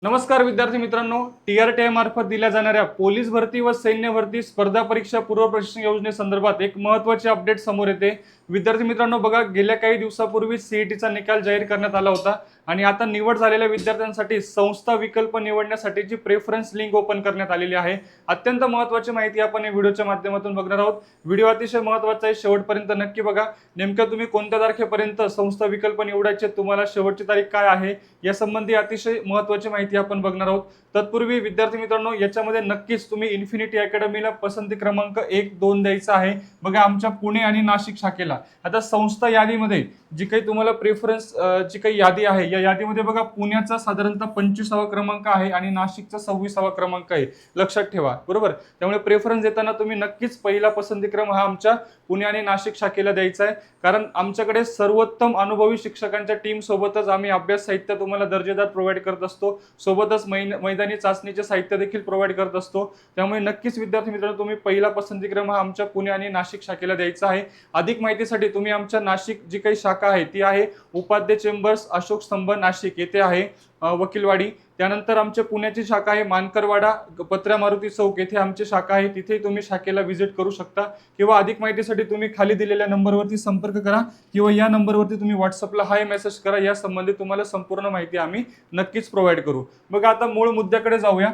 नमस्कार विद्यार्थी मित्रांनो, TRTI मार्फत दिल्या जाणाऱ्या पोलीस भरती व सैन्य भरती स्पर्धा परीक्षा पूर्व प्रशिक्षण योजनेसंदर्भात एक महत्त्वाची अपडेट समोर येते। विद्यार्थी मित्रांनो बघा, गेल्या काही दिवसापूर्वी CETचा निकाल जाहीर करण्यात आला होता आणि आता निवड झालेल्या विद्यार्थ्यांसाठी संस्था विकल्प निवडण्यासाठीची प्रेफरन्स लिंक ओपन करण्यात आलेली आहे। अत्यंत महत्त्वाची माहिती आपण या व्हिडिओच्या माध्यमातून बघणार आहोत। व्हिडिओ अतिशय महत्त्वाचा आहे, शेवटपर्यंत नक्की बघा। नेमकं तुम्ही कोणत्या तारखेपर्यंत संस्था विकल्प निवडायचे, तुम्हाला शेवटची तारीख काय आहे यासंबंधी अतिशय महत्त्वाची माहिती आपण बघणार आहोत। तत्पूर्वी विद्यार्थी मित्रांनो, याच्यामध्ये नक्कीच तुम्ही इन्फिनिटी अकॅडमीला पसंती क्रमांक 1, 2 द्यायचा आहे। बघा, आमच्या पुणे आणि नाशिक शाखेला आता संस्था यादीमध्ये जी काही तुम्हाला प्रेफरन्स जी काही यादी आहे, या यादीमध्ये बघा पुण्याचा साधारणतः 25वा क्रमांक आहे आणि नाशिकचा 26वा क्रमांक आहे, लक्षात ठेवा, बरोबर। त्यामुळे प्रेफरन्स देताना तुम्ही नक्कीच पहिला पसंतीक्रम हा आमच्या पुणे आणि नाशिक शाखेला द्यायचा आहे, कारण आमच्याकडे सर्वोत्तम अनुभवी शिक्षकांच्या टीम सोबतच आम्ही अभ्यास साहित्य तुम्हाला दर्जेदार प्रोव्हाइड करत असतो, सोबतच मैदानी चाचणीचे साहित्य देखील प्रोव्हाइड करत असतो। त्यामुळे नक्कीच विद्यार्थी मित्रांनो, तुम्ही पहिला पसंतीक्रम हा आमच्या पुणे आणि नाशिक शाखेला द्यायचा आहे। अधिक माहितीसाठी तुम्ही आमच्या नाशिक जी काही शाखा आहे ती आहे उपाध्ये चेंबर्स, अशोक स्तंभ, नाशिक येथे आहे वकीलवाडी। त्यानंतर आमच्या पुण्याची शाखा आहे मानकरवाडा, पत्र्या मारुती चौक येथे आमची शाखा आहे, तिथे तुम्ही शाखेला व्हिजिट करू शकता, किंवा अधिक माहितीसाठी तुम्ही खाली दिलेल्या नंबरवरती संपर्क करा किंवा या नंबरवरती तुम्ही व्हॉट्सअपला हाय मेसेज करा। या संबंधी तुम्हाला संपूर्ण माहिती आम्ही नक्कीच प्रोव्हाइड करू। बघा, आता मूळ मुद्द्याकडे जाऊया।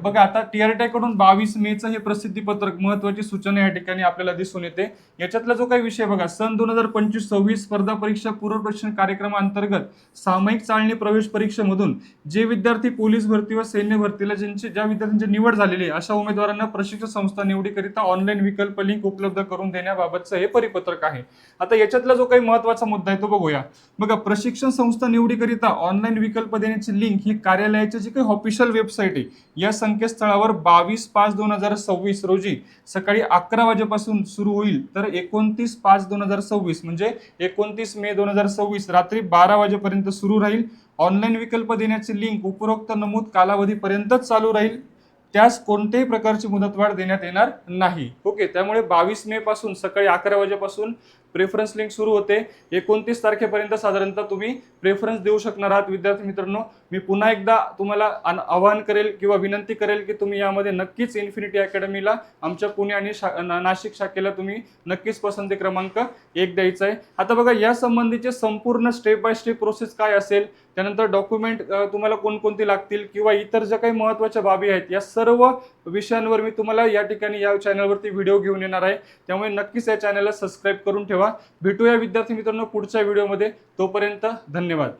बघा, आता TRTI कडून 22 मेचं हे प्रसिद्धीपत्रक, महत्त्वाची सूचना या ठिकाणी आपल्याला दिसून येते। याच्यातला जो काही विषय बघा, सन 2025-26 स्पर्धा परीक्षा पूर्व प्रशिक्षण कार्यक्रमाअंतर्गत सामायिक चाळणी प्रवेश परीक्षेमधून जे विद्यार्थी पोलीस भरती व सैन्य भरतीला ज्या विद्यार्थ्यांची निवड झालेली आहे, अशा उमेदवारांना प्रशिक्षण संस्था निवडीकरिता ऑनलाईन विकल्प लिंक उपलब्ध करून देण्याबाबतचं हे परिपत्रक आहे। आता याच्यातला जो काही महत्त्वाचा मुद्दा आहे तो बघूया। बघा, प्रशिक्षण संस्था निवडीकरिता ऑनलाईन विकल्प देण्याची लिंक ही कार्यालयाची जी काही ऑफिशियल वेबसाईट आहे, या संकेतस्थळावर 22/5/2026 रोजी सकाळी 11 वाजेपासून सुरू होईल, तर 29/5/2026 म्हणजे 29 मे 2026 रात्री 12 वाजेपर्यंत सुरू राहील। ऑनलाईन विकल्प देण्याची लिंक उपरोक्त नमूद कालावधीपर्यंतच चालू राहील, त्यास कोणत्याही प्रकारची मुदतवाढ देण्यात येणार नाही। ओके, त्यामुळे 22 मे पासून सकाळी 11 वाजेपासून प्रेफरन्स लिंक सुरू होते, 29 तारखेपर्यंत साधारणतः तुम्ही प्रेफरन्स देऊ शकणार आहात। विद्यार्थी मित्रांनो, मी पुन्हा एकदा तुम्हाला आवाहन करेल किंवा विनंती करेल की तुम्ही यामध्ये नक्कीच इन्फिनिटी अकॅडमीला आमच्या पुणे आणि नाशिक शाखेला तुम्ही नक्कीच पसंती क्रमांक 1 द्यायचा आहे। आता बघा, या संबंधीचे संपूर्ण स्टेप बाय स्टेप प्रोसेस काय असेल, त्यानंतर डॉक्युमेंट तुम्हाला कोणकोणती लागतील किंवा इतर ज्या काही महत्त्वाच्या बाबी आहेत, या सर्व विषयांवर मी तुम्हाला या ठिकाणी या चॅनलवरती व्हिडिओ घेऊन येणार आहे। त्यामुळे नक्कीच या चॅनलला सबस्क्राईब करून ठेवा। भेटूया विद्यार्थी मित्रांनो पुढच्या व्हिडिओमध्ये, तोपर्यंत धन्यवाद।